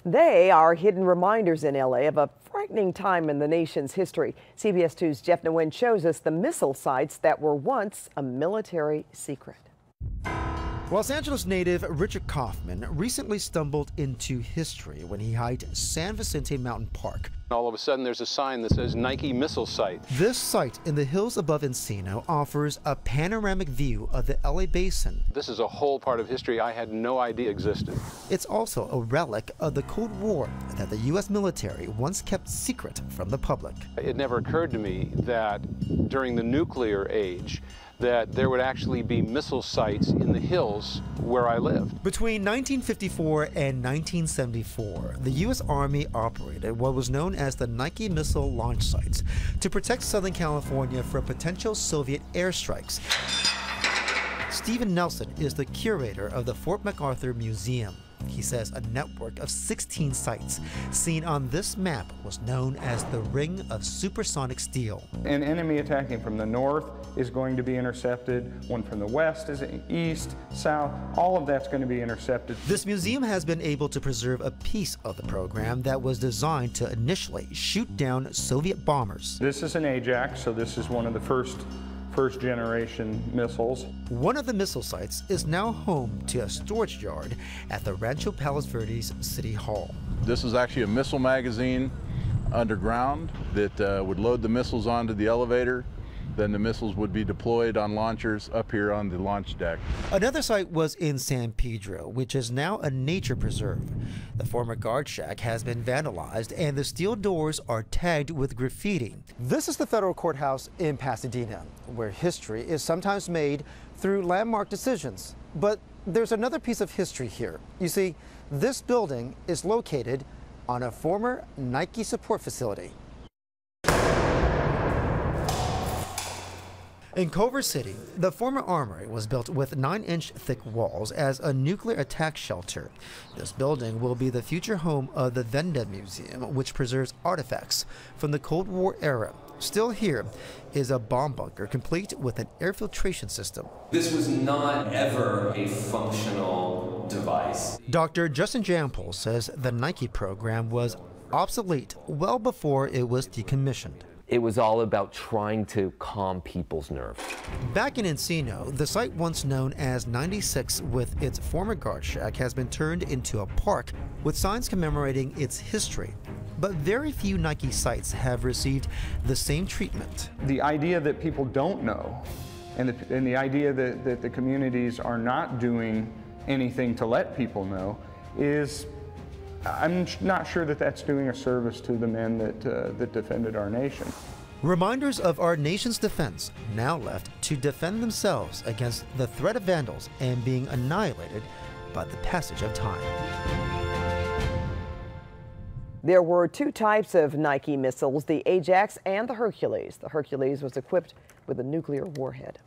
They are hidden reminders in LA of a frightening time in the nation's history. CBS2's Jeff Nguyen shows us the missile sites that were once a military secret. Los Angeles native Richard Kaufman recently stumbled into history when he hiked San Vicente Mountain Park. All of a sudden there's a sign that says Nike Missile Site. This site in the hills above Encino offers a panoramic view of the LA basin. This is a whole part of history I had no idea existed. It's also a relic of the Cold War that the U.S. military once kept secret from the public. It never occurred to me that during the nuclear age that there would actually be missile sites in the hills where I lived. Between 1954 and 1974, the U.S. Army operated what was known as the Nike Missile Launch Sites to protect Southern California from potential Soviet airstrikes. Stephen Nelson is the curator of the Fort MacArthur Museum. He says a network of 16 sites seen on this map was known as the Ring of Supersonic Steel. An enemy attacking from the north is going to be intercepted. One from the west is east, south, all of that's going to be intercepted. This museum has been able to preserve a piece of the program that was designed to initially shoot down Soviet bombers. This is an Ajax, so this is one of the first generation missiles. One of the missile sites is now home to a storage yard at the Rancho Palos Verdes City Hall. This is actually a missile magazine underground that would load the missiles onto the elevator. Then the missiles would be deployed on launchers up here on the launch deck. Another site was in San Pedro, which is now a nature preserve. The former guard shack has been vandalized and the steel doors are tagged with graffiti. This is the federal courthouse in Pasadena, where history is sometimes made through landmark decisions. But there's another piece of history here. You see, this building is located on a former Nike support facility. In Culver City, the former armory was built with 9-inch thick walls as a nuclear attack shelter. This building will be the future home of the Venda Museum, which preserves artifacts from the Cold War era. Still here is a bomb bunker complete with an air filtration system. This was not ever a functional device. Dr. Justin Jampol says the Nike program was obsolete well before it was decommissioned. It was all about trying to calm people's nerves. Back in Encino, the site once known as 96 with its former guard shack has been turned into a park with signs commemorating its history. But very few Nike sites have received the same treatment. The idea that people don't know and the idea that the communities are not doing anything to let people know is, I'm not sure that that's doing a service to the men that defended our nation. Reminders of our nation's defense now left to defend themselves against the threat of vandals and being annihilated by the passage of time. There were two types of Nike missiles, the Ajax and the Hercules. The Hercules was equipped with a nuclear warhead.